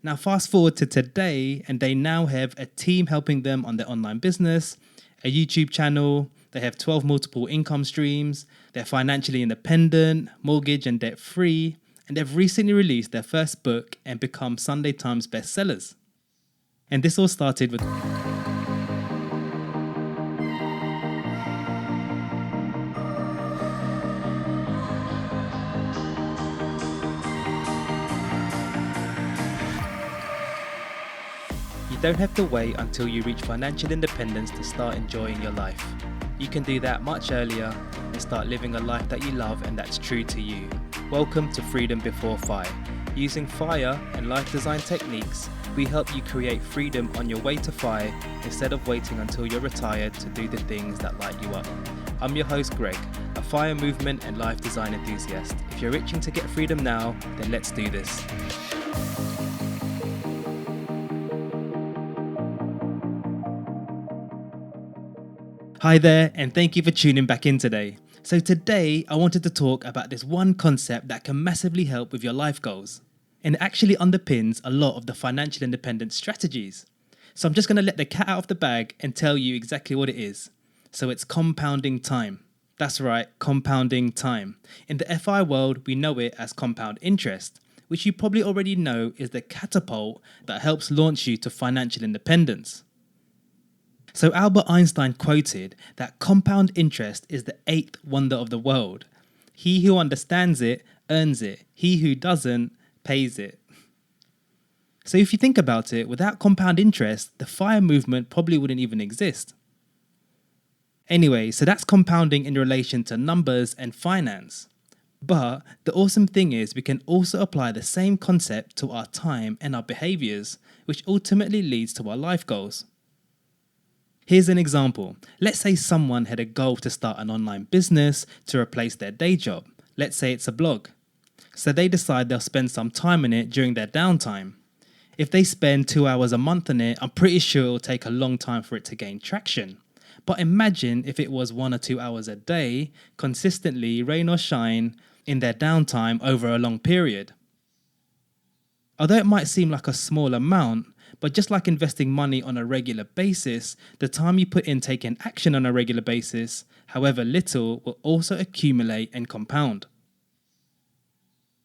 Now, fast forward to today, and they now have a team helping them on their online business, a YouTube channel, they have 12 multiple income streams, they're financially independent, mortgage and debt free, and they've recently released their first book and become Sunday Times bestsellers. And this all started with you don't have to wait until you reach financial independence to start enjoying your life. You can do that much earlier and start living a life that you love and that's true to you. Welcome to Freedom Before FIRE. Using FIRE and life design techniques, we help you create freedom on your way to FIRE instead of waiting until you're retired to do the things that light you up. I'm your host Greg, a FIRE movement and life design enthusiast. If you're itching to get freedom now, then let's do this. Hi there, and thank you for tuning back in today. So today, I wanted to talk about this one concept that can massively help with your life goals. And it actually underpins a lot of the financial independence strategies. So I'm just going to let the cat out of the bag and tell you exactly what it is. So it's compounding time. That's right, compounding time. In the FI world, we know it as compound interest, which you probably already know is the catapult that helps launch you to financial independence. So Albert Einstein quoted that compound interest is the eighth wonder of the world. He who understands it earns it. He who doesn't pays it. So if you think about it, without compound interest, the FIRE movement probably wouldn't even exist. Anyway, so that's compounding in relation to numbers and finance. But the awesome thing is we can also apply the same concept to our time and our behaviors, which ultimately leads to our life goals. Here's an example. Let's say someone had a goal to start an online business to replace their day job. Let's say it's a blog. So they decide they'll spend some time on it during their downtime. If they spend 2 hours a month on it, I'm pretty sure it'll take a long time for it to gain traction. But imagine if it was 1 or 2 hours a day, consistently, rain or shine, in their downtime over a long period. Although it might seem like a small amount, but just like investing money on a regular basis, the time you put in taking action on a regular basis, however little, will also accumulate and compound.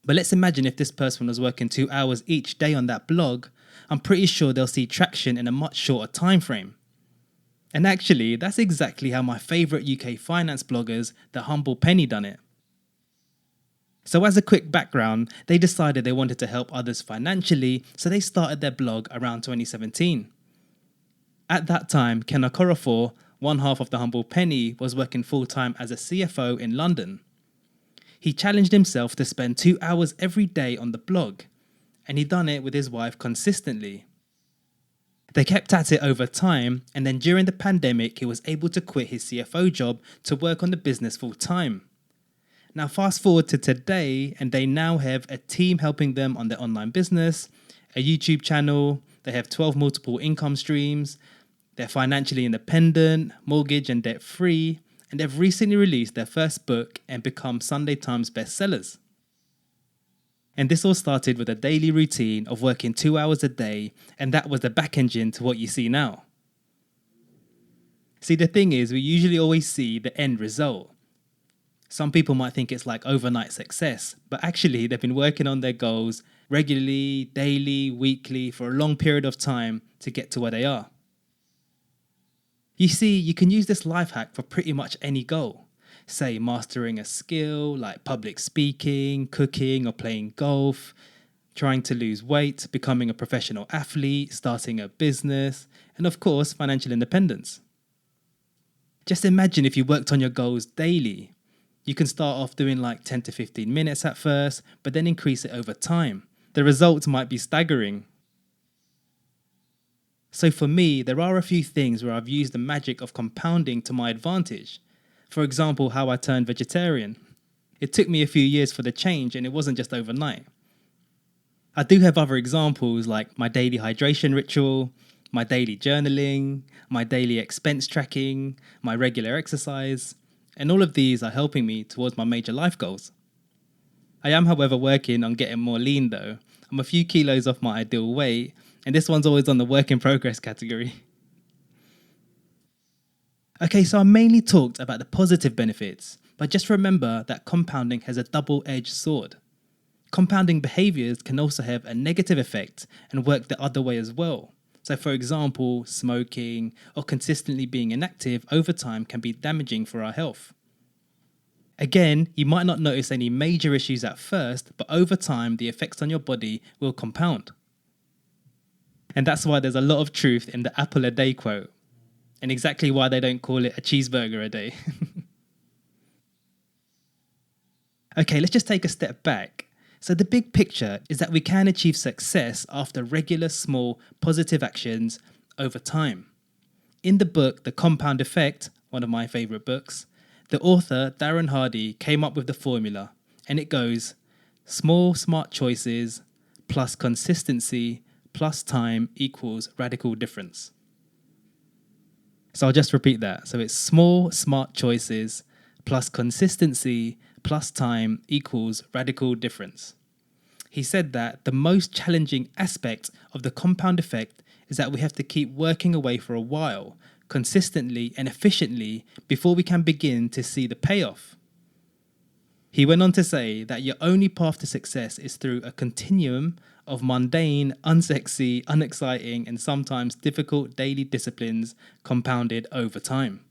But let's imagine if this person was working 2 hours each day on that blog, I'm pretty sure they'll see traction in a much shorter time frame. And actually, that's exactly how my favourite UK finance bloggers, The Humble Penny, done it. So as a quick background, they decided they wanted to help others financially, so they started their blog around 2017. At that time, Ken Okorafor, one half of The Humble Penny, was working full-time as a CFO in London. He challenged himself to spend 2 hours every day on the blog, and he'd done it with his wife consistently. They kept at it over time, and then during the pandemic, he was able to quit his CFO job to work on the business full-time. Now fast forward to today, and they now have a team helping them on their online business, a YouTube channel, they have 12 multiple income streams, they're financially independent, mortgage and debt free, and they've recently released their first book and become Sunday Times bestsellers. And this all started with a daily routine of working 2 hours a day, and that was the back engine to what you see now. See, the thing is, we usually always see the end result. Some people might think it's like overnight success, but actually they've been working on their goals regularly, daily, weekly, for a long period of time to get to where they are. You see, you can use this life hack for pretty much any goal. Say mastering a skill like public speaking, cooking or playing golf, trying to lose weight, becoming a professional athlete, starting a business, and of course, financial independence. Just imagine if you worked on your goals daily. You can start off doing like 10 to 15 minutes at first, but then increase it over time. The results might be staggering. So for me, there are a few things where I've used the magic of compounding to my advantage. For example, how I turned vegetarian. It took me a few years for the change, and it wasn't just overnight. I do have other examples like my daily hydration ritual, my daily journaling, my daily expense tracking, my regular exercise, and all of these are helping me towards my major life goals. I am, however, working on getting more lean though. I'm a few kilos off my ideal weight, and this one's always on the work in progress category. Okay, so I mainly talked about the positive benefits, but just remember that compounding has a double-edged sword. Compounding behaviors can also have a negative effect and work the other way as well. So for example, smoking or consistently being inactive over time can be damaging for our health. Again, you might not notice any major issues at first, but over time the effects on your body will compound. And that's why there's a lot of truth in the apple a day quote, and exactly why they don't call it a cheeseburger a day. Okay, let's just take a step back. So the big picture is that we can achieve success after regular small positive actions over time. In the book, The Compound Effect, one of my favorite books, the author, Darren Hardy, came up with the formula, and it goes, small smart choices plus consistency plus time equals radical difference. So I'll just repeat that. So it's small smart choices plus consistency plus time equals radical difference. He said that the most challenging aspect of the compound effect is that we have to keep working away for a while, consistently and efficiently, before we can begin to see the payoff. He went on to say that your only path to success is through a continuum of mundane, unsexy, unexciting, and sometimes difficult daily disciplines compounded over time.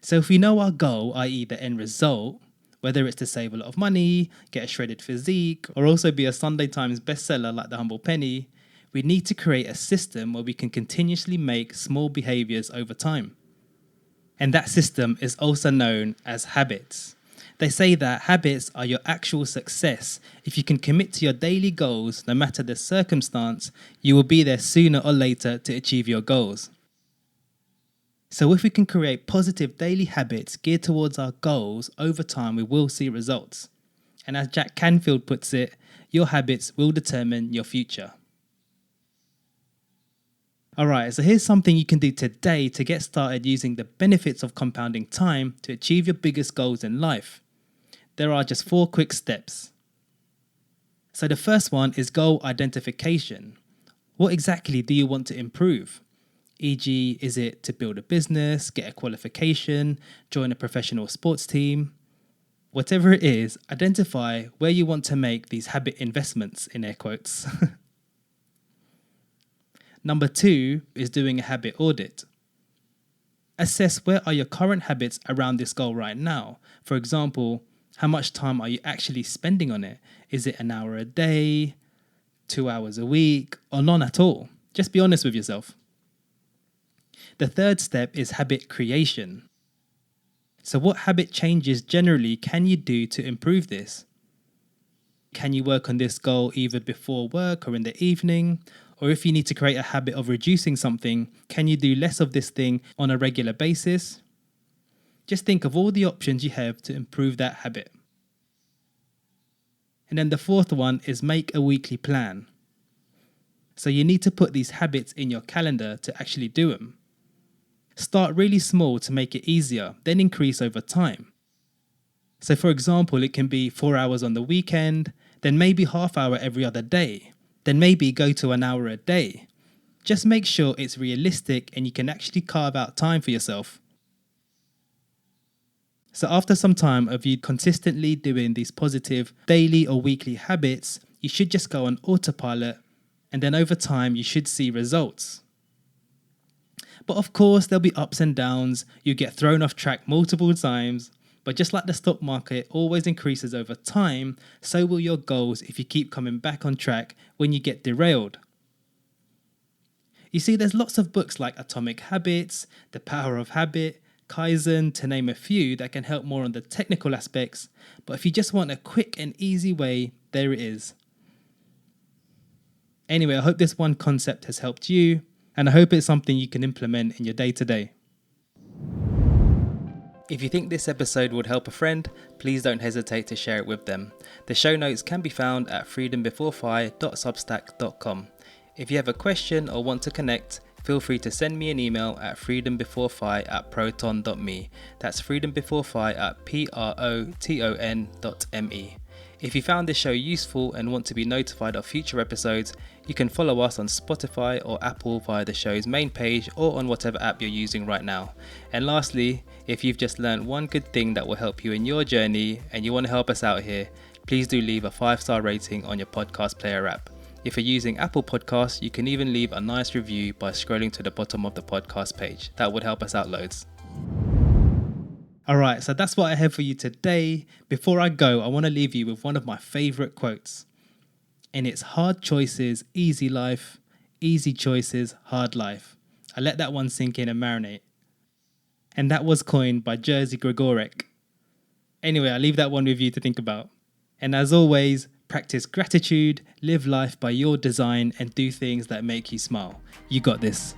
So if we know our goal, i.e. the end result, whether it's to save a lot of money, get a shredded physique, or also be a Sunday Times bestseller like The Humble Penny, we need to create a system where we can continuously make small behaviors over time. And that system is also known as habits. They say that habits are your actual success. If you can commit to your daily goals, no matter the circumstance, you will be there sooner or later to achieve your goals. So if we can create positive daily habits geared towards our goals, over time we will see results. And as Jack Canfield puts it, your habits will determine your future. Alright, so here's something you can do today to get started using the benefits of compounding time to achieve your biggest goals in life. There are just 4 quick steps. So the first one is goal identification. What exactly do you want to improve? E.g., is it to build a business, get a qualification, join a professional sports team? Whatever it is, identify where you want to make these habit investments, in air quotes. Number 2 is doing a habit audit. Assess where are your current habits around this goal right now. For example, how much time are you actually spending on it? Is it an hour a day, 2 hours a week, or none at all? Just be honest with yourself. The third step is habit creation. So what habit changes generally can you do to improve this? Can you work on this goal either before work or in the evening? Or if you need to create a habit of reducing something, can you do less of this thing on a regular basis? Just think of all the options you have to improve that habit. And then the fourth one is make a weekly plan. So you need to put these habits in your calendar to actually do them. Start really small to make it easier, then increase over time. So for example, it can be 4 hours on the weekend, then maybe half hour every other day, then maybe go to an hour a day. Just make sure it's realistic and you can actually carve out time for yourself. So after some time of you consistently doing these positive daily or weekly habits, you should just go on autopilot, and then over time you should see results. But of course there'll be ups and downs, you get thrown off track multiple times, but just like the stock market always increases over time, so will your goals if you keep coming back on track when you get derailed. You see, there's lots of books like Atomic Habits, The Power of Habit, Kaizen, to name a few, that can help more on the technical aspects, but if you just want a quick and easy way, there it is. Anyway, I hope this one concept has helped you, and I hope it's something you can implement in your day-to-day. If you think this episode would help a friend, please don't hesitate to share it with them. The show notes can be found at freedombeforefire.substack.com. If you have a question or want to connect, feel free to send me an email at freedombeforefire@proton.me. That's freedombeforefire@proton.me. If you found this show useful and want to be notified of future episodes, you can follow us on Spotify or Apple via the show's main page or on whatever app you're using right now. And lastly, if you've just learned one good thing that will help you in your journey and you want to help us out here, please do leave a 5-star rating on your podcast player app. If you're using Apple Podcasts, you can even leave a nice review by scrolling to the bottom of the podcast page. That would help us out loads. All right, so that's what I have for you today. Before I go, I want to leave you with one of my favorite quotes. And it's hard choices, easy life, easy choices, hard life. I let that one sink in and marinate. And that was coined by Jerzy Gregorek. Anyway, I'll leave that one with you to think about. And as always, practice gratitude, live life by your design, and do things that make you smile. You got this.